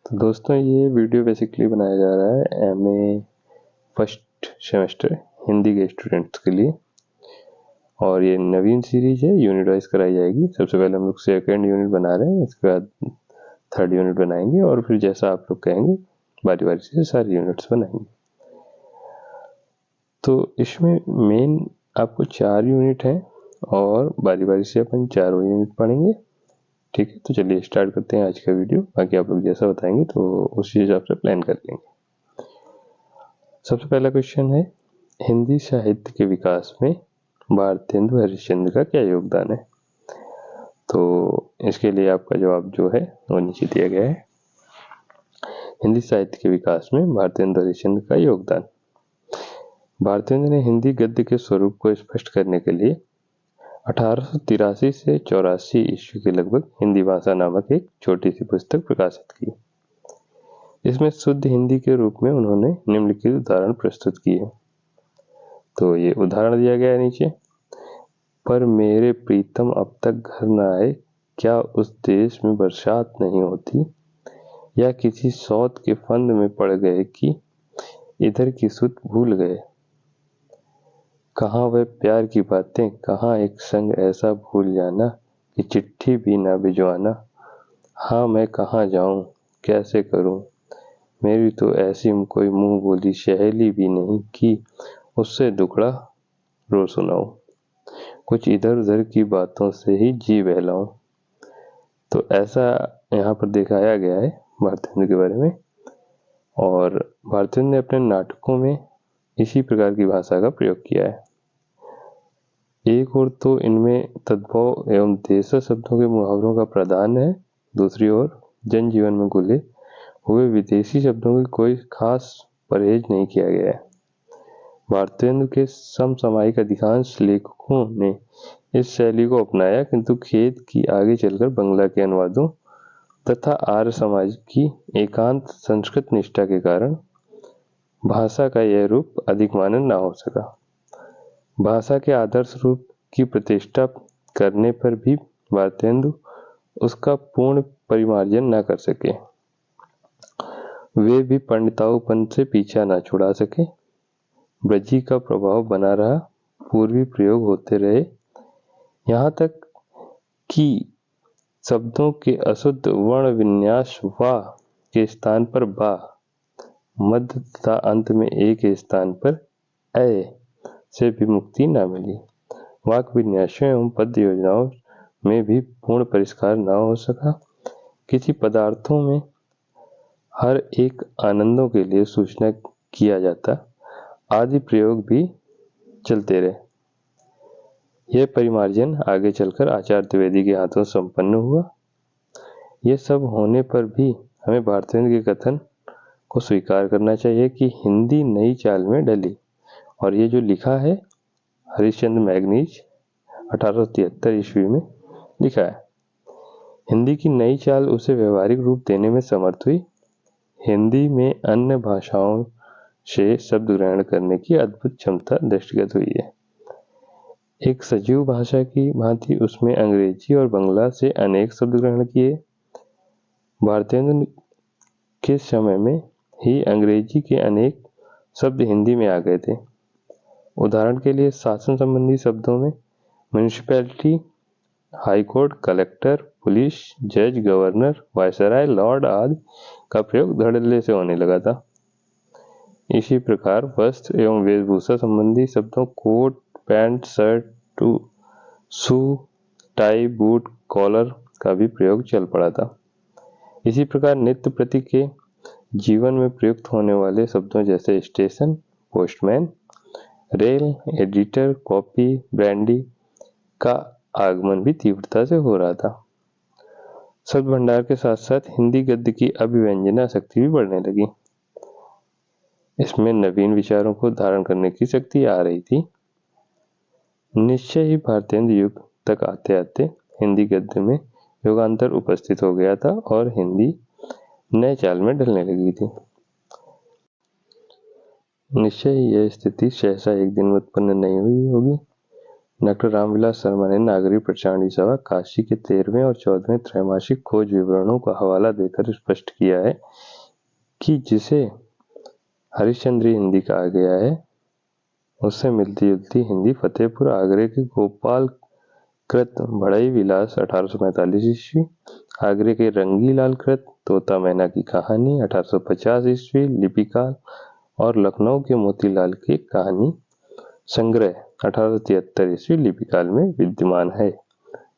तो दोस्तों ये वीडियो बेसिकली बनाया जा रहा है एमए फर्स्ट सेमेस्टर हिंदी के स्टूडेंट्स के लिए, और ये नवीन सीरीज है, यूनिट वाइज कराई जाएगी। सबसे पहले हम लोग सेकेंड यूनिट बना रहे हैं, इसके बाद थर्ड यूनिट बनाएंगे और फिर जैसा आप लोग कहेंगे बारी बारी से सारे यूनिट्स बनाएंगे। तो इसमें मेन आपको 4 यूनिट हैं और बारी बारी से अपन चारों यूनिट पढ़ेंगे। ठीक है, तो चलिए स्टार्ट करते हैं आज का वीडियो। बाकी आप लोग जैसा बताएंगे तो उसी हिसाब से प्लान कर लेंगे। सबसे पहला क्वेश्चन है, हिंदी साहित्य के विकास में भारतेंदु हरिश्चंद्र का क्या योगदान है? तो इसके लिए आपका जवाब जो है वो नीचे दिया गया है। हिंदी साहित्य के विकास में भारतेंदु हरिश्चंद्र का योगदान। भारतेंदु ने हिंदी गद्य के स्वरूप को स्पष्ट करने के लिए 1883 से 84 ईस्वी के लगभग हिंदी भाषा नामक एक छोटी सी पुस्तक प्रकाशित की। इसमें शुद्ध हिंदी के रूप में उन्होंने निम्नलिखित उदाहरण प्रस्तुत किए। तो ये उदाहरण दिया गया है नीचे। पर मेरे प्रीतम अब तक घर न आए, क्या उस देश में बरसात नहीं होती, या किसी सौत के फंद में पड़ गए कि इधर की सुध भूल गए। कहाँ वह प्यार की बातें, कहाँ एक संग ऐसा भूल जाना कि चिट्ठी भी ना भिजवाना। हाँ मैं कहाँ जाऊँ, कैसे करूँ, मेरी तो ऐसी कोई मुंह बोली सहेली भी नहीं कि उससे दुखड़ा रो सुनाऊं। कुछ इधर उधर की बातों से ही जी बहलाऊं। तो ऐसा यहाँ पर दिखाया गया है भारतेंदु के बारे में। और भारतेंदु ने अपने नाटकों में इसी प्रकार की भाषा का प्रयोग किया है। एक ओर तो इनमें तद्भव एवं देशज शब्दों के मुहावरों का प्रावधान है, दूसरी ओर जनजीवन में घुले हुए विदेशी शब्दों की कोई खास परहेज नहीं किया गया है। भारतेंदु के समसामयिक अधिकांश लेखकों ने इस शैली को अपनाया, किंतु खेद की आगे चलकर बंगला के अनुवादों तथा आर्य समाज की एकांत संस्कृत निष्ठा के कारण भाषा का यह रूप अधिक मानन न हो सका। भाषा के आदर्श रूप की प्रतिष्ठा करने पर भी भारतेंदु उसका पूर्ण परिमार्जन न कर सके। वे भी पंडिताऊपन से पीछा न छुड़ा सके। ब्रजी का प्रभाव बना रहा, पूर्वी प्रयोग होते रहे, यहाँ तक कि शब्दों के अशुद्ध वर्ण विन्यास वा के स्थान पर बा, मध्य तथा अंत में ए के स्थान पर ए से भी मुक्ति न मिली। वाक्य विन्यासों एवं पद योजनाओं में भी पूर्ण परिष्कार न हो सका। किसी पदार्थों में हर एक आनंदों के लिए सूचना किया जाता आदि प्रयोग भी चलते रहे। यह परिमार्जन आगे चलकर आचार्य द्विवेदी के हाथों संपन्न हुआ। यह सब होने पर भी हमें भारतेंदु के कथन को स्वीकार करना चाहिए कि हिंदी नई चाल में ढली। और ये जो लिखा है हरिश्चंद्र मैगनीज 1873 ईस्वी में लिखा है। हिंदी की नई चाल उसे व्यवहारिक रूप देने में समर्थ हुई। हिंदी में अन्य भाषाओं से शब्द ग्रहण करने की अद्भुत क्षमता दृष्टिगत हुई है। एक सजीव भाषा की भांति उसमें अंग्रेजी और बंगला से अनेक शब्द ग्रहण किए। भारतेंदु के समय में ही अंग्रेजी के अनेक शब्द हिंदी में आ गए थे। उदाहरण के लिए शासन संबंधी शब्दों में म्यूनिसिपैलिटी, हाईकोर्ट, कलेक्टर, पुलिस, जज, गवर्नर, वायसराय, लॉर्ड आदि का प्रयोग धड़ल्ले से होने लगा था। इसी प्रकार वस्त्र एवं वेशभूषा संबंधी शब्दों कोट, पैंट, शर्ट, शू, टाई, बूट, कॉलर का भी प्रयोग चल पड़ा था। इसी प्रकार नित्य प्रति के जीवन में प्रयुक्त होने वाले शब्दों जैसे station, postman, rail, editor, copy, brandy का आगमन भी तीव्रता से हो रहा था। शब्द भंडार के साथ साथ हिंदी गद्य की अभिव्यंजना शक्ति भी बढ़ने लगी। इसमें नवीन विचारों को धारण करने की शक्ति आ रही थी। निश्चय ही भारतेंदु युग तक आते आते हिंदी गद्य में युगांतर उपस्थित हो गया था और हिंदी नए चाल में ढलने लगी थी। निश्चय ही यह स्थिति सहसा एक दिन में उत्पन्न नहीं हुई होगी। डॉक्टर रामविलास शर्मा ने नागरिक प्रचारणी सभा काशी के 13वें और 14वें त्रैमासिक खोज विवरणों का हवाला देकर स्पष्ट किया है कि जिसे हरिश्चंद्री हिंदी कहा गया है उससे मिलती जुलती हिंदी फतेहपुर आगरे के गोपाल कृत बढ़ई विलास 1845 ईस्वी, आगरे के रंगीलाल कृत तोता मैना की कहानी 1850 ईस्वी लिपिकाल और लखनऊ के मोतीलाल के कहानी संग्रह 1873 ईस्वी लिपिकाल में विद्यमान है।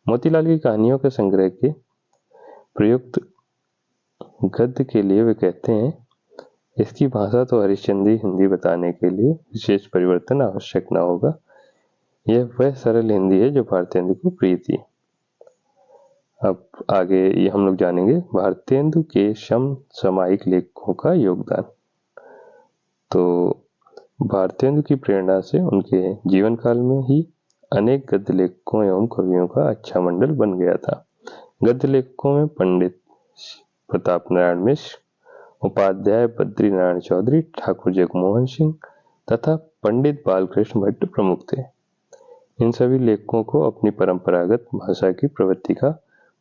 मोतीलाल की कहानियों के संग्रह के प्रयुक्त गद्य के लिए वे कहते हैं, इसकी भाषा तो हरिश्चंद्री हिंदी बताने के लिए विशेष परिवर्तन आवश्यक न होगा। यह वह सरल हिंदी है जो भारतेंदु को प्रिय थी। अब आगे ये हम लोग जानेंगे भारतेंदु के समसामयिक लेखकों का योगदान। तो भारतेंदु की प्रेरणा से उनके जीवन काल में ही अनेक गद्य लेखकों एवं कवियों का अच्छा मंडल बन गया था। गद्य लेखकों में पंडित प्रताप नारायण मिश्र, उपाध्याय बद्री नारायण चौधरी, ठाकुर जगमोहन सिंह तथा पंडित बालकृष्ण भट्ट प्रमुख थे। इन सभी लेखकों को अपनी परंपरागत भाषा की प्रवृत्ति का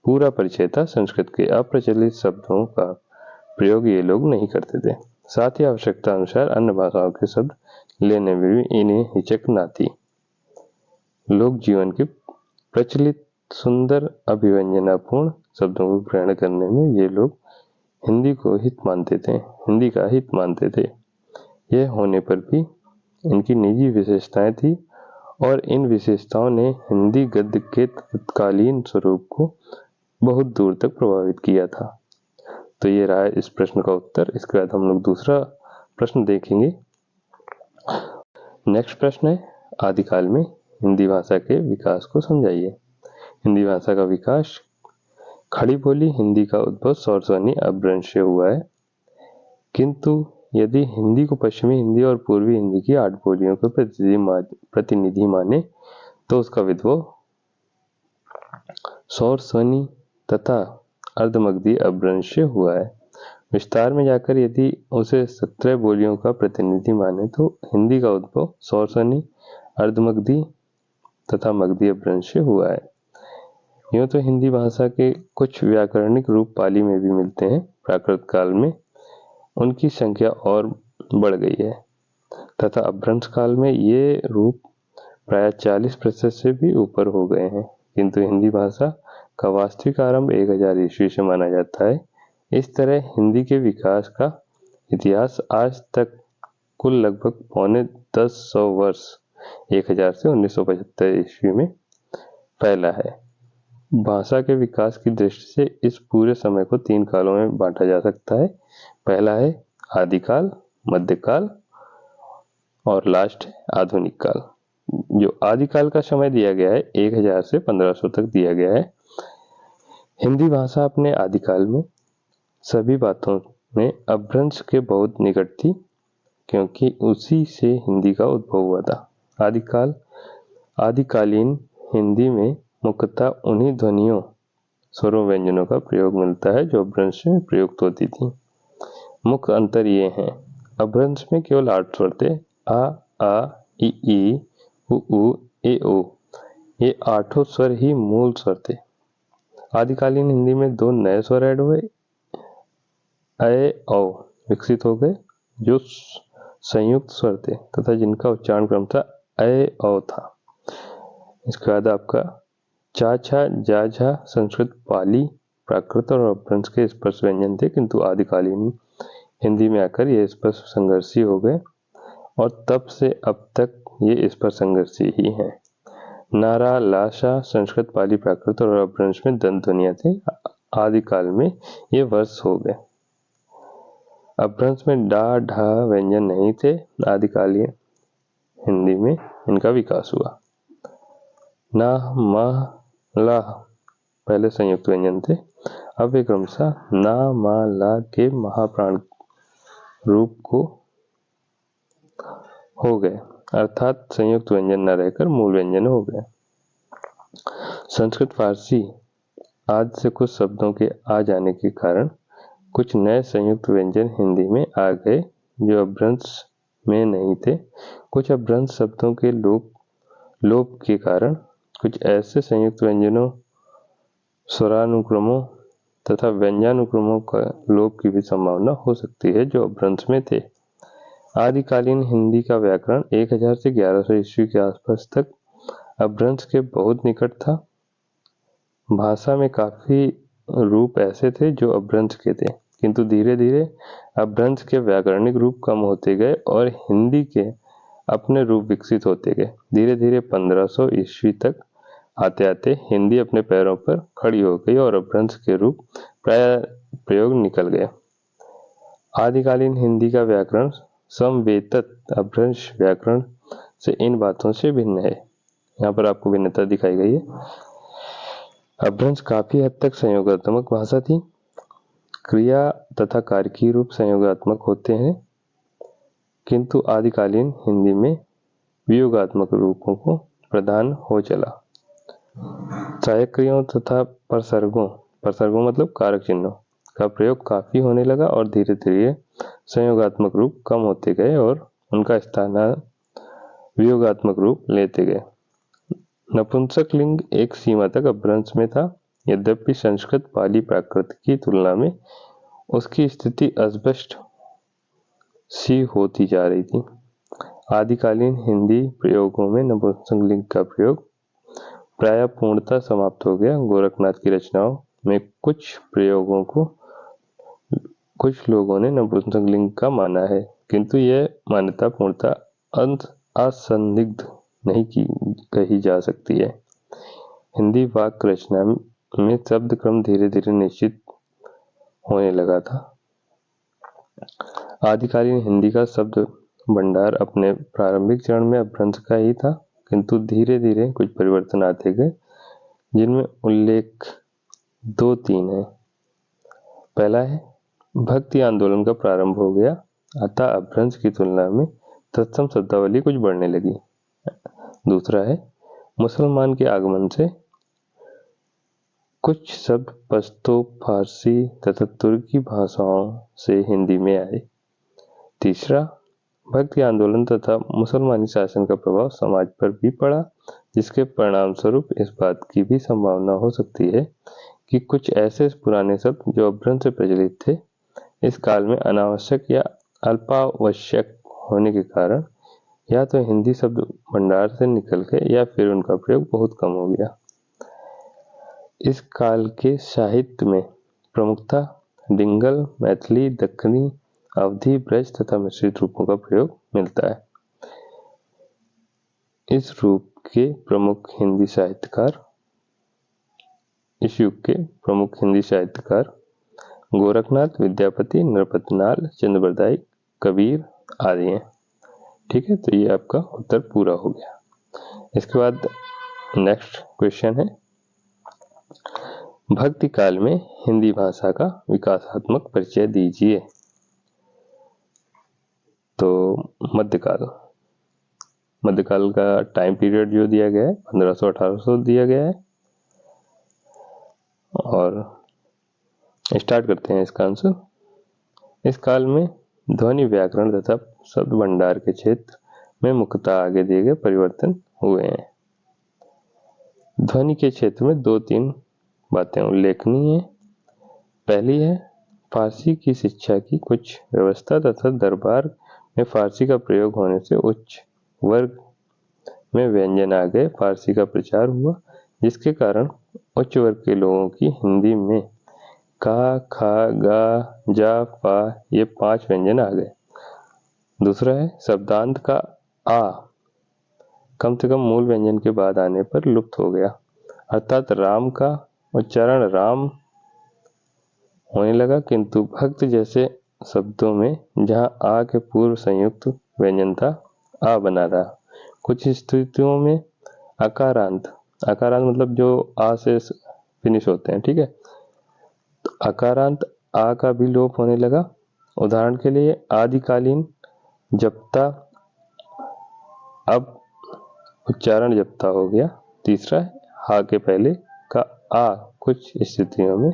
पूरा परिचय था। संस्कृत के अप्रचलित शब्दों का प्रयोग ये लोग नहीं करते थे। साथ ही आवश्यकता अनुसार अन्य भाषाओं के शब्द लेने में भी इन्हें हिचक न थी। लोक जीवन के प्रचलित सुंदर अभिव्यंजनापूर्ण शब्दों को ग्रहण करने में ये लोग हिंदी का हित मानते थे। यह होने पर भी इनकी निजी विशेषताएं थी और इन विशेषताओं ने हिंदी गद्य के तत्कालीन स्वरूप को बहुत दूर तक प्रभावित किया था। तो ये रहा इस प्रश्न का उत्तर। इसके बाद हम लोग दूसरा प्रश्न देखेंगे। नेक्स्ट प्रश्न है, आदिकाल में हिंदी भाषा के विकास को समझाइए। हिंदी भाषा का विकास खड़ी बोली हिंदी का उद्भव सौरस्वनी अपभ्रंश से हुआ है, किंतु यदि हिंदी को पश्चिमी हिंदी और पूर्वी हिंदी की 8 बोलियों के प्रतिनिधि माने तो उसका विद्भव सौरस्वनी तथा अर्धमगधी अपभ्रंश से हुआ है। विस्तार में जाकर यदि उसे 17 बोलियों का प्रतिनिधि माने तो हिंदी का उद्भव सौरस्वनी, अर्धमगधी तथा मगधी अपभ्रंश से हुआ है। यूँ तो हिंदी भाषा के कुछ व्याकरणिक रूप पाली में भी मिलते हैं। प्राकृत काल में उनकी संख्या और बढ़ गई है तथा अपभ्रंश काल में ये रूप प्राय 40% से भी ऊपर हो गए हैं, किंतु हिंदी भाषा का वास्तविक आरंभ 1000 ईस्वी से माना जाता है। इस तरह हिंदी के विकास का इतिहास आज तक कुल लगभग 9,500 वर्ष 1000 से 1975 ईस्वी में फैला है। भाषा के विकास की दृष्टि से इस पूरे समय को 3 कालों में बांटा जा सकता है। पहला है आदिकाल, मध्यकाल और लास्ट है आधुनिक काल। जो आदिकाल का समय दिया गया है 1000 से 1500 तक दिया गया है। हिंदी भाषा अपने आदिकाल में सभी बातों में अपभ्रंश के बहुत निकट थी, क्योंकि उसी से हिंदी का उद्भव हुआ था। आदिकालीन हिंदी में मुख्यतः उन्हीं ध्वनियों, स्वरों, व्यंजनों का प्रयोग मिलता है जो अपभ्रंश में प्रयुक्त होती थी। मुख्य अंतर ये हैं, अपभ्रंश में केवल 8 स्वर थे, आ, ई, उ, ए, ओ। ये 8 स्वर ही मूल स्वर थे। आदिकालीन हिंदी में 2 नए स्वर ऐड हुए, अ, औ विकसित हो गए, जो संयुक्त स्वर थे तथा जिनका उच्चारण क्रमशः अ, औ था। इसके बाद आपका चा, छा, जा, झा संस्कृत, पाली, प्राकृत और अपभ्रंश के स्पर्श व्यंजन थे, किंतु आदिकालीन हिंदी में आकर ये स्पर्श संघर्षी हो गए और तब से अब तक ये स्पर्श संघर्षी ही हैं। नारा, लाशा संस्कृत, पाली, प्राकृत और अपभ्रंश में दंत ध्वनियां थे। आदिकाल में ये वर्ष हो गए। अपभ्रंश में डा, ढा व्यंजन नहीं थे। आदिकालीन हिंदी में इनका विकास हुआ। ना, मा, ला पहले संयुक्त व्यंजन थे, अब वे क्रमशः ना, मा, ला के महाप्राण रूप को हो गए, अर्थात संयुक्त व्यंजन न रहकर मूल व्यंजन हो गए। संस्कृत फारसी आदि से कुछ शब्दों के आ जाने के कारण कुछ नए संयुक्त व्यंजन हिंदी में आ गए जो अपभ्रंश में नहीं थे। कुछ अपभ्रंश शब्दों के लोप के कारण कुछ ऐसे संयुक्त व्यंजनों, स्वरानुक्रमों तथा व्यंजनानुक्रमों का लोप की भी संभावना हो सकती है जो अपभ्रंश में थे। आदिकालीन हिंदी का व्याकरण 1000 से 1100 ईस्वी के आसपास तक अपभ्रंश के बहुत निकट था। भाषा में काफी रूप ऐसे थे जो अपभ्रंश के थे, किंतु धीरे धीरे अपभ्रंश के व्याकरणिक रूप कम होते गए और हिंदी के अपने रूप विकसित होते गए। धीरे धीरे 1500 ईस्वी तक आते आते हिंदी अपने पैरों पर खड़ी हो गई और अपभ्रंश के रूप प्राय प्रयोग निकल गए। आदिकालीन हिंदी का व्याकरण समवेतत अपभ्रंश व्याकरण से इन बातों से भिन्न है। यहाँ पर आपको भिन्नता दिखाई गई है। अपभ्रंश काफी हद तक संयोगात्मक भाषा थी। क्रिया तथा कारकी रूप संयोगात्मक होते हैं, किंतु आदिकालीन हिंदी में वियोगात्मक रूपों को प्रधान हो चला। सहायक क्रियाओं तथा परसर्गों मतलब कारक चिन्हों का प्रयोग काफी होने लगा और धीरे धीरे संयोगात्मक रूप कम होते गए और उनका स्थान वियोगात्मक रूप लेते गए। नपुंसक लिंग एक सीमा तक अपभ्रंश में था, यद्यपि संस्कृत, पाली, प्राकृत की तुलना में उसकी स्थिति अस्पष्ट सी होती जा रही थी। आदिकालीन हिंदी प्रयोगों में नपुंसक लिंग का प्रयोग प्राय पूर्णतः समाप्त हो गया। गोरखनाथ की रचनाओं में कुछ प्रयोगों को कुछ लोगों ने नपुंसक लिंग का माना है, किंतु यह मान्यता पूर्णतः असंदिग्ध नहीं कही जा सकती है। हिंदी वाक्य रचना में शब्द क्रम धीरे धीरे निश्चित होने लगा था। आदिकालीन हिंदी का शब्द भंडार अपने प्रारंभिक चरण में अपभ्रंश का ही था, किंतु धीरे धीरे कुछ परिवर्तन आते गए, जिनमें उल्लेख 2-3 है। पहला है भक्ति आंदोलन का प्रारंभ हो गया, अतः अपभ्रंश की तुलना में तत्सम शब्दावली कुछ बढ़ने लगी। दूसरा है मुसलमान के आगमन से कुछ शब्द पश्तो, फारसी तथा तुर्की भाषाओं से हिंदी में आए। तीसरा, भक्ति आंदोलन तथा मुसलमानी शासन का प्रभाव समाज पर भी पड़ा, जिसके परिणाम स्वरूप इस बात की भी संभावना हो सकती है कि कुछ ऐसे पुराने शब्द जो अपभ्रंश से प्रचलित थे, इस काल में अनावश्यक या अल्पावश्यक होने के कारण या तो हिंदी शब्द भंडार से निकल गए या फिर उनका प्रयोग बहुत कम हो गया। इस काल के साहित्य में प्रमुखतः डिंगल, मैथिली, दक्कनी, अवधी, ब्रज तथा मिश्रित रूपों का प्रयोग मिलता है। इस युग के प्रमुख हिंदी साहित्यकार गोरखनाथ, विद्यापति, नृपतनाल, चंद्रबरदाई, कबीर आदि हैं। ठीक है, तो ये आपका उत्तर पूरा हो गया। इसके बाद नेक्स्ट क्वेश्चन है, भक्ति काल में हिंदी भाषा का विकासात्मक परिचय दीजिए। तो मध्यकाल का टाइम पीरियड जो दिया गया है 1500-1800 दिया गया है, और स्टार्ट करते हैं इसका आंसर। इस काल में ध्वनि व्याकरण तथा शब्द भंडार के क्षेत्र में मुख्यतः आगे दिए गए परिवर्तन हुए हैं। ध्वनि के क्षेत्र में 2-3 बातें उल्लेखनीय हैं। पहली है फारसी की शिक्षा की कुछ व्यवस्था तथा दरबार में फारसी का प्रयोग होने से उच्च वर्ग में व्यंजन आ गए। फारसी का प्रचार हुआ, जिसके कारण उच्च वर्ग के लोगों की हिंदी में का, खा, गा, जा, पा ये 5 व्यंजन आ गए। दूसरा है शब्दांत का आ कम से कम मूल व्यंजन के बाद आने पर लुप्त हो गया, अर्थात राम का उच्चारण राम होने लगा, किंतु भक्त जैसे शब्दों में जहां आ के पूर्व संयुक्त व्यंजन था, आ बना रहा। कुछ स्थितियों में अकारांत मतलब जो आ से फिनिश होते हैं, ठीक है, तो अकारांत आ का भी लोप होने लगा। उदाहरण के लिए आदिकालीन जप्ता अब उच्चारण जप्ता हो गया। तीसरा है हा के पहले का आ कुछ स्थितियों में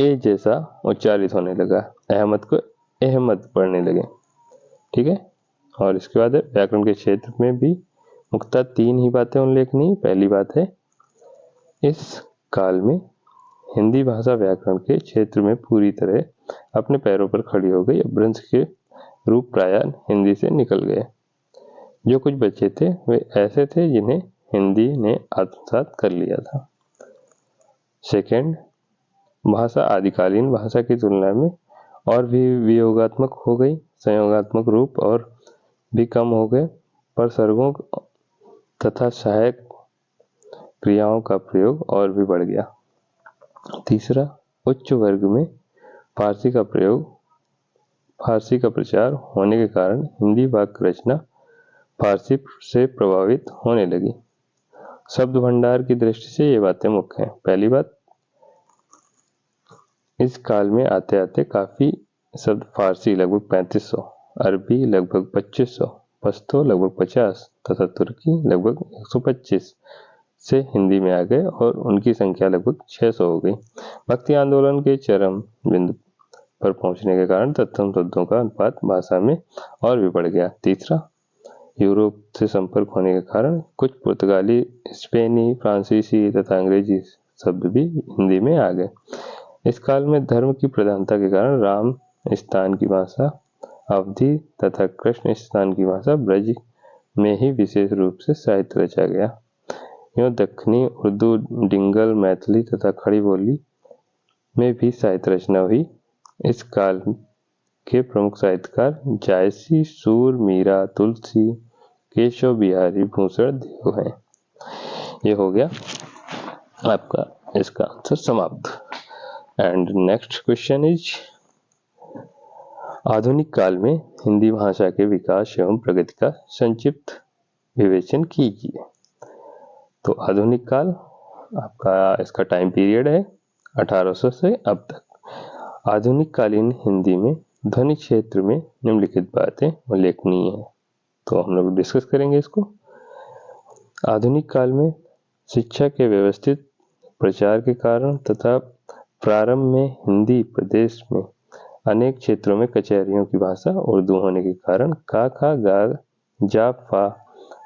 ए जैसा उच्चारित होने लगा, अहमद को अहमद पढ़ने लगे। ठीक है, और इसके बाद व्याकरण के क्षेत्र में भी मुख्यतः 3 ही बातें उल्लेखनीय। पहली बात है, इस काल में हिंदी भाषा व्याकरण के क्षेत्र में पूरी तरह अपने पैरों पर खड़ी हो गई। अपभ्रंश के रूप प्रायः हिंदी से निकल गए। जो कुछ बचे थे वे ऐसे थे जिन्हें हिंदी ने आत्मसात कर लिया था। सेकंड, भाषा आदिकालीन भाषा की तुलना में और भी वियोगात्मक हो गई। संयोगात्मक रूप और भी कम हो गए, पर सर्गों तथा सहायक क्रियाओं का प्रयोग और भी बढ़ गया। तीसरा, उच्च वर्ग में फारसी का प्रचार होने के कारण हिंदी वाक्य रचना फारसी से प्रभावित होने लगी। शब्द भंडार की दृष्टि से ये बातें मुख्य हैं। पहली बात, इस काल में आते आते काफी शब्द फारसी लगभग 3500, अरबी लगभग 2500, पश्तो लगभग 50 तथा तुर्की लगभग 125 से हिंदी में आ गए और उनकी संख्या लगभग 600 हो गई। भक्ति आंदोलन के चरम बिंदु पर पहुंचने के कारण तत्सम शब्दों का अनुपात भाषा में और भी बढ़ गया। तीसरा, यूरोप से संपर्क होने के कारण कुछ पुर्तगाली, स्पेनी, फ्रांसीसी तथा अंग्रेजी शब्द भी हिंदी में आ गए। इस काल में धर्म की प्रधानता के कारण राम स्थान की भाषा अवधी तथा कृष्ण स्थान की भाषा ब्रज में ही विशेष रूप से साहित्य रचा गया। यूँ दक्षिणी उर्दू, डिंगल, मैथिली तथा खड़ी बोली में भी साहित्य रचना हुई। इस काल के प्रमुख साहित्यकार जायसी, सूर, मीरा, तुलसी, केशव बिहारी, भूषण देव हैं। ये हो गया आपका इसका आंसर समाप्त। एंड नेक्स्ट क्वेश्चन इज, आधुनिक काल में हिंदी भाषा के विकास एवं प्रगति का संक्षिप्त विवेचन कीजिए। तो आधुनिक काल आपका इसका टाइम पीरियड है 1800 से अब तक। आधुनिक कालीन हिंदी में ध्वनि क्षेत्र में निम्नलिखित बातें उल्लेखनीय हैं। तो हम लोग डिस्कस करेंगे इसको। आधुनिक काल में शिक्षा के व्यवस्थित प्रचार के कारण तथा प्रारंभ में हिंदी प्रदेश में अनेक क्षेत्रों में कचहरियों की भाषा उर्दू होने के कारण का, खा, गा, जा, फा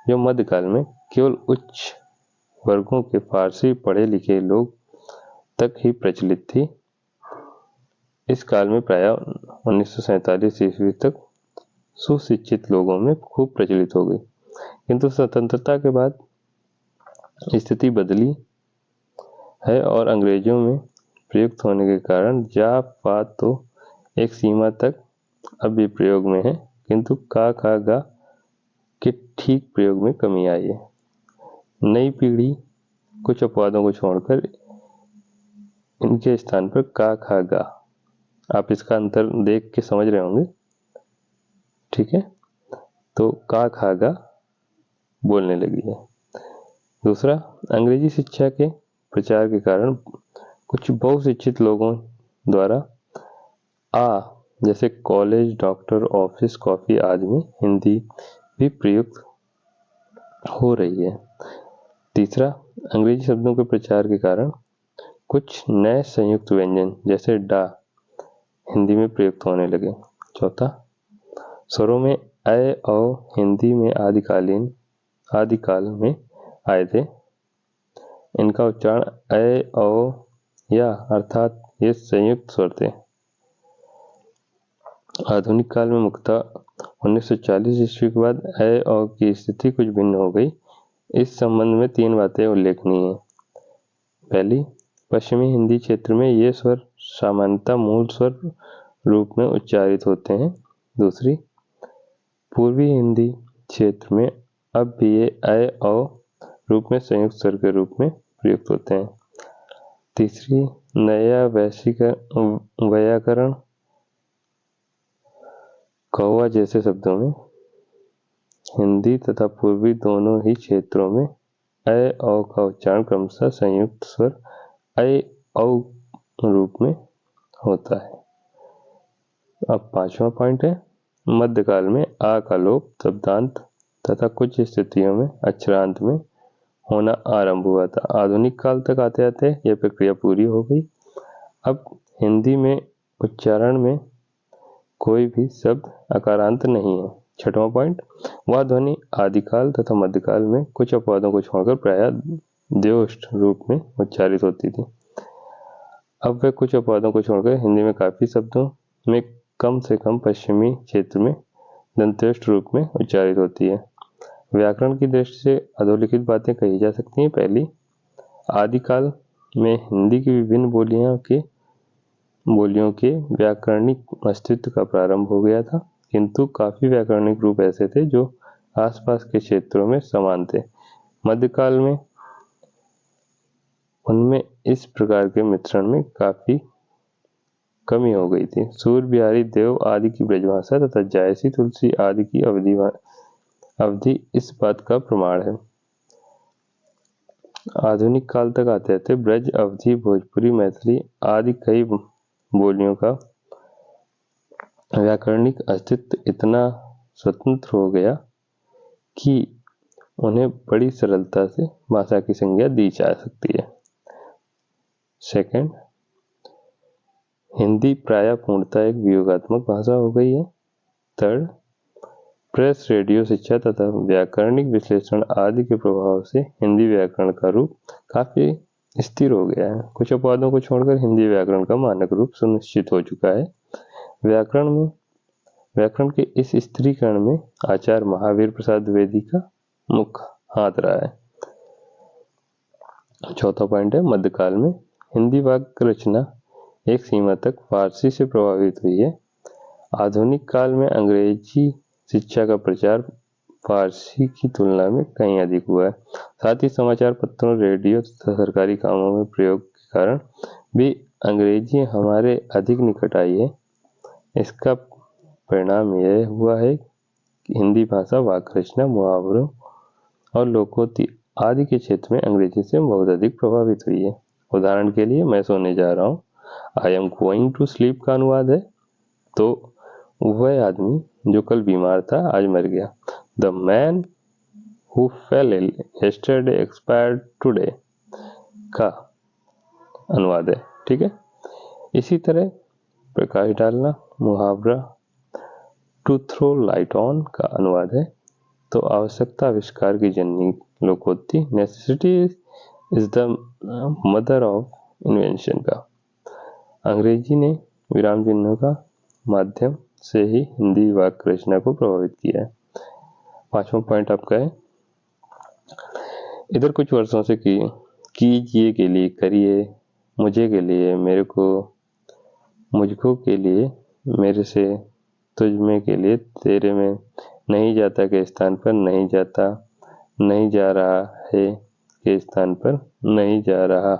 जो मध्यकाल में केवल उच्च वर्गों के फारसी पढ़े लिखे लोग तक ही प्रचलित थी, इस काल में प्रायः 1947 ईस्वी तक सुशिक्षित लोगों में खूब प्रचलित हो गई। किंतु स्वतंत्रता के बाद स्थिति बदली है और अंग्रेजों में प्रयुक्त होने के कारण जा, फा तो एक सीमा तक अब भी प्रयोग में है, किंतु का, खा, गा के ठीक प्रयोग में कमी आई है। नई पीढ़ी कुछ अपवादों को छोड़कर इनके स्थान पर का, खा, गा, आप इसका अंतर देख के समझ रहे होंगे, ठीक है। तो का, खा, गा बोलने लगी है। दूसरा, अंग्रेजी शिक्षा के प्रचार के कारण कुछ बहुशिक्षित लोगों द्वारा जैसे कॉलेज, डॉक्टर, ऑफिस, कॉफी आदि में हिंदी भी प्रयुक्त हो रही है। तीसरा, अंग्रेजी शब्दों के प्रचार के कारण कुछ नए संयुक्त व्यंजन जैसे डा हिंदी में प्रयुक्त होने लगे। चौथा, स्वरों में अ, औ हिंदी में आदिकाल में आए थे। इनका उच्चारण अ, औ या अर्थात ये संयुक्त स्वर थे। आधुनिक काल में मुख्यतः 1940 ईस्वी के बाद अ, औ की स्थिति कुछ भिन्न हो गई। इस संबंध में 3 बातें उल्लेखनीय हैं। पहली, पश्चिमी हिंदी क्षेत्र में ये स्वर सामान्यतः मूल स्वर रूप में उच्चारित होते हैं। दूसरी, पूर्वी हिंदी क्षेत्र में अब भी ये अ, औ रूप में संयुक्त स्वर के रूप में प्रयुक्त होते हैं। तीसरी, नया व्याकरण कौवा जैसे शब्दों में हिंदी तथा पूर्वी दोनों ही क्षेत्रों में अ, औ का उच्चारण क्रमशः संयुक्त स्वर अ, औ रूप में होता है। अब 5वां पॉइंट है, मध्यकाल में आ का लोप शब्दांत तथा कुछ स्थितियों में अक्षरांत में होना आरंभ हुआ था। आधुनिक काल तक आते आते यह प्रक्रिया पूरी हो गई। अब हिंदी में उच्चारण में कोई भी शब्द अकारांत नहीं है। छठवां पॉइंट, वह ध्वनि आदिकाल तथा मध्यकाल में कुछ अपवादों को छोड़कर प्रायः द्योष्ट रूप में उच्चारित होती थी। अब वे कुछ अपवादों को छोड़कर हिंदी में काफी शब्दों में कम से कम पश्चिमी क्षेत्र में दंत्योष्ट रूप में उच्चारित होती है। व्याकरण की दृष्टि से अधोलिखित बातें कही जा सकती हैं। पहली, आदिकाल में हिंदी की विभिन्न बोलियों के व्याकरणिक अस्तित्व का प्रारंभ हो गया था, किंतु काफी व्याकरणिक रूप ऐसे थे जो आसपास के क्षेत्रों में समान थे। मध्यकाल में उनमें इस प्रकार के मिश्रण में काफी कमी हो गई थी। सूर बिहारी देव आदि की ब्रजभाषा तथा जायसी तुलसी आदि की अवधि इस बात का प्रमाण है। आधुनिक काल तक आते आते ब्रज, अवधी, भोजपुरी, मैथिली आदि कई बोलियों का व्याकरणिक अस्तित्व इतना स्वतंत्र हो गया कि उन्हें बड़ी सरलता से भाषा की संज्ञा दी जा सकती है। सेकंड, हिंदी प्रायः पूर्णतः एक वियोगात्मक भाषा हो गई है। थर्ड, प्रेस, रेडियो, शिक्षा तथा व्याकरणिक विश्लेषण आदि के प्रभाव से हिंदी व्याकरण का रूप काफी स्थिर हो गया है। कुछ अपवादों को छोड़कर हिंदी व्याकरण का मानक रूप सुनिश्चित हो चुका है। व्याकरण के इस स्थिरीकरण में आचार्य महावीर प्रसाद द्विवेदी का मुख्य हाथ रहा है। चौथा पॉइंट है, मध्यकाल में हिंदी वाक्य रचना एक सीमा तक फारसी से प्रभावित हुई है। आधुनिक काल में अंग्रेजी शिक्षा का प्रचार फारसी की तुलना में कहीं अधिक हुआ है। साथ ही समाचार पत्रों, रेडियो तथा सरकारी कामों में प्रयोग के कारण भी अंग्रेजी हमारे अधिक निकट आई है। इसका परिणाम यह हुआ है कि हिंदी भाषा वाक्य रचना, मुहावरों और लोकोक्ति आदि के क्षेत्र में अंग्रेजी से बहुत अधिक प्रभावित हुई है। उदाहरण के लिए, मैं सोने जा रहा हूँ, I am going to sleep का अनुवाद है तो वह आदमी जो कल बीमार था आज मर गया। The man who fell ill yesterday expired today का अनुवाद है। ठीक है। इसी तरह प्रकाश डालना, मुहावरा टू थ्रो लाइट ऑन का अनुवाद है तो आवश्यकता आविष्कार की जननी लोकोक्ति, necessity is the mother of invention का। अंग्रेजी ने विराम चिन्हों का माध्यम से ही हिंदी वाक्य रचना को प्रभावित किया है। पांचवा पॉइंट आपका है, इधर कुछ वर्षों से कीजिए के लिए करिए, मुझे के लिए मेरे को, मुझको के लिए मेरे से, तुझ में के लिए तेरे में, नहीं जाता के स्थान पर नहीं जाता, नहीं जा रहा है के स्थान पर नहीं जा रहा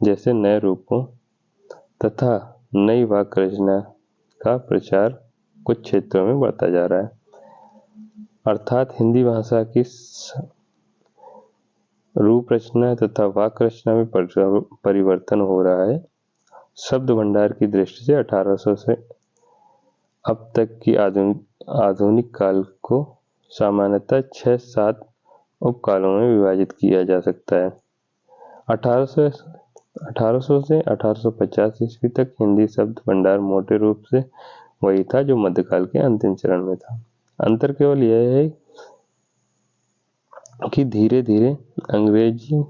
जैसे नए रूपों तथा नई वाक्य रचना का प्रचार कुछ क्षेत्रों में बढ़ता जा रहा है। अर्थात हिंदी भाषा की रूप रचना तथा वाक्य रचना में परिवर्तन हो रहा है। शब्द भंडार की दृष्टि से 1800 से अब तक की आधुनिक काल को सामान्यतः 6-7 उपकालों में विभाजित किया जा सकता है। 1800 से 1850 ईस्वी तक हिंदी शब्द भंडार मोटे रूप से वही था जो मध्यकाल के अंतिम चरण में था। अंतर केवल यह है कि धीरे धीरे अंग्रेजी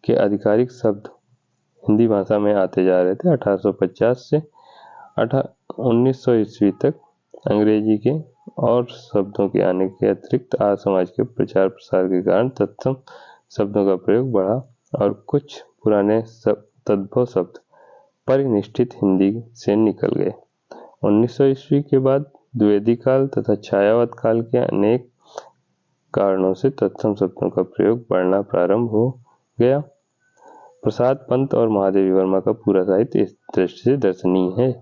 के आधिकारिक शब्द हिंदी भाषा में आते जा रहे थे। 1850 से 1900 ईस्वी तक अंग्रेजी के और शब्दों के आने के अतिरिक्त आज समाज के प्रचार प्रसार के कारण तत्सम शब्दों का प्रयोग बढ़ा और कुछ पुराने तद्भव शब्द परिनिष्ठित हिंदी से निकल गए। 1900 ईस्वी के बाद द्विवेदी काल तथा छायावाद काल के अनेक कारणों से तत्सम शब्दों का प्रयोग बढ़ना प्रारंभ हो गया। प्रसाद पंत और महादेवी वर्मा का पूरा साहित्य इस दृष्टि से दर्शनीय है।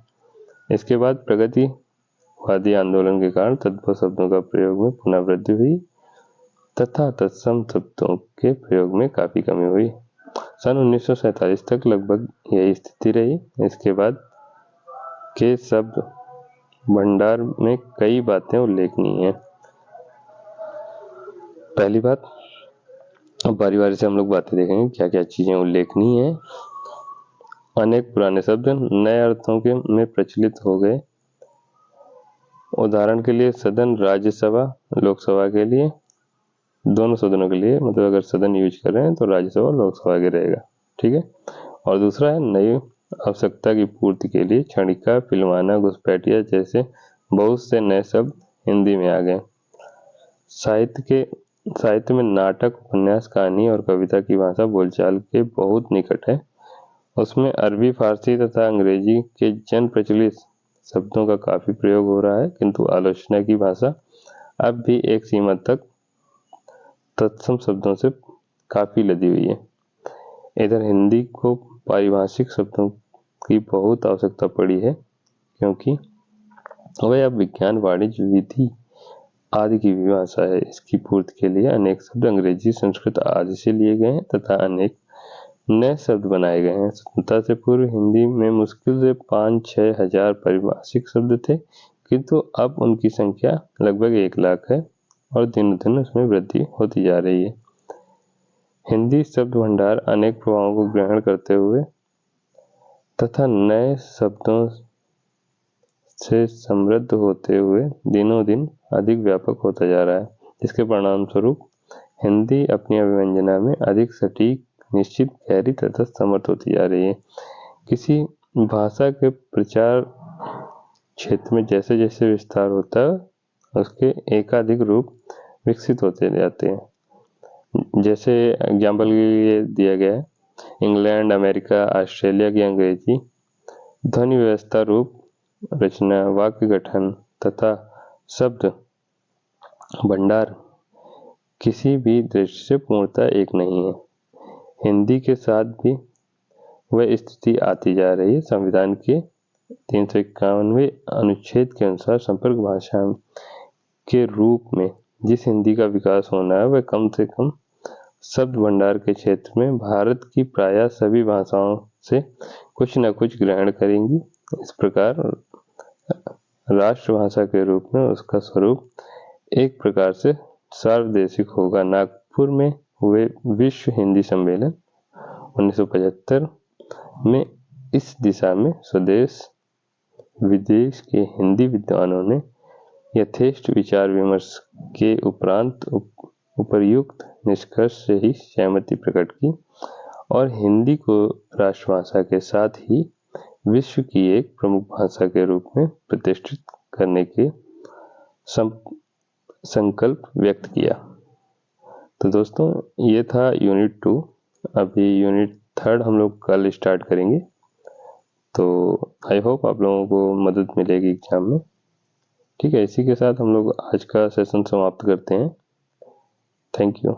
इसके बाद प्रगतिवादी आंदोलन के कारण तद्भव शब्दों का प्रयोग में पुनः वृद्धि हुई तथा तत्सम शब्दों के प्रयोग में काफी कमी हुई। सन 1947 तक लगभग यही स्थिति रही। इसके बाद के शब्द भंडार में कई बातें उल्लेखनीय हैं। पहली बात, अब बारी बारी से हम लोग बातें देखेंगे क्या क्या चीजें उल्लेखनीय हैं। अनेक पुराने शब्द नए अर्थों के में प्रचलित हो गए। उदाहरण के लिए सदन राज्यसभा, लोकसभा के लिए, दोनों सदनों के लिए, मतलब अगर सदन यूज कर रहे हैं तो राज्यसभा लोकसभा के रहेगा, ठीक है। और दूसरा है नई आवश्यकता की पूर्ति के लिए क्षणिका, फिल्माना, घुसपैठिया जैसे बहुत से नए शब्द हिंदी में आ गए। साहित्य में नाटक, उपन्यास, कहानी और कविता की भाषा बोलचाल के बहुत निकट है। उसमें अरबी, फारसी तथा अंग्रेजी के जन प्रचलित शब्दों का काफी प्रयोग हो रहा है, किंतु आलोचना की भाषा अब भी एक सीमा तक तत्सम शब्दों से काफी लदी हुई है। इधर हिंदी को पारिभाषिक शब्दों की बहुत आवश्यकता पड़ी है, क्योंकि वह अब विज्ञान, वाणिज्य, विधि आदि की भी भाषा है। इसकी पूर्ति के लिए अनेक शब्द अंग्रेजी, संस्कृत आदि से लिए गए हैं तथा अनेक नए शब्द बनाए गए हैं। स्वतंत्रता से पूर्व हिंदी में मुश्किल से 5-6 हजार पारिभाषिक शब्द थे, किंतु अब उनकी संख्या लगभग 1 लाख है और दिनों दिन उसमें वृद्धि होती जा रही है। हिंदी शब्द भंडार अनेक प्रभावों को ग्रहण करते हुए तथा नए शब्दों से समृद्ध होते हुए दिनों दिन अधिक व्यापक होता जा रहा है, जिसके परिणाम स्वरूप हिंदी अपनी अभिव्यंजना में अधिक सटीक, निश्चित, गहरी तथा समर्थ होती जा रही है। किसी भाषा के प्रचार क्षेत्र में जैसे जैसे विस्तार होता है, उसके एकाधिक रूप विकसित होते जाते हैं। जैसे एग्जाम्पल के लिए दिया गया है, इंग्लैंड, अमेरिका, ऑस्ट्रेलिया की अंग्रेजी, ध्वनि व्यवस्था, रूप, रचना, वाक्य गठन तथा शब्द भंडार किसी भी दृष्टि से पूर्णतः एक नहीं है। हिंदी के साथ भी वह स्थिति आती जा रही है। संविधान के 351वें अनुच्छेद के अनुसार संपर्क भाषा के रूप में जिस हिंदी का विकास होना है, वह कम से कम शब्द भंडार के क्षेत्र में भारत की प्रायः सभी भाषाओं से कुछ न कुछ ग्रहण करेंगी। इस प्रकार राष्ट्रभाषा के रूप में उसका स्वरूप एक प्रकार से सार्वदेशिक होगा। नागपुर में हुए विश्व हिंदी सम्मेलन 1975 में इस दिशा में स्वदेश विदेश के हिंदी विद्वानों ने यथेष्ट विचार विमर्श के उपरांत उपर्युक्त निष्कर्ष से ही सहमति प्रकट की और हिंदी को राष्ट्रभाषा के साथ ही विश्व की एक प्रमुख भाषा के रूप में प्रतिष्ठित करने के संकल्प व्यक्त किया। तो दोस्तों, ये था यूनिट 2। अभी यूनिट 3 हम लोग कल स्टार्ट करेंगे, तो आई होप आप लोगों को मदद मिलेगी एग्जाम में। ठीक है, इसी के साथ हम लोग आज का सेशन समाप्त करते हैं। Thank you.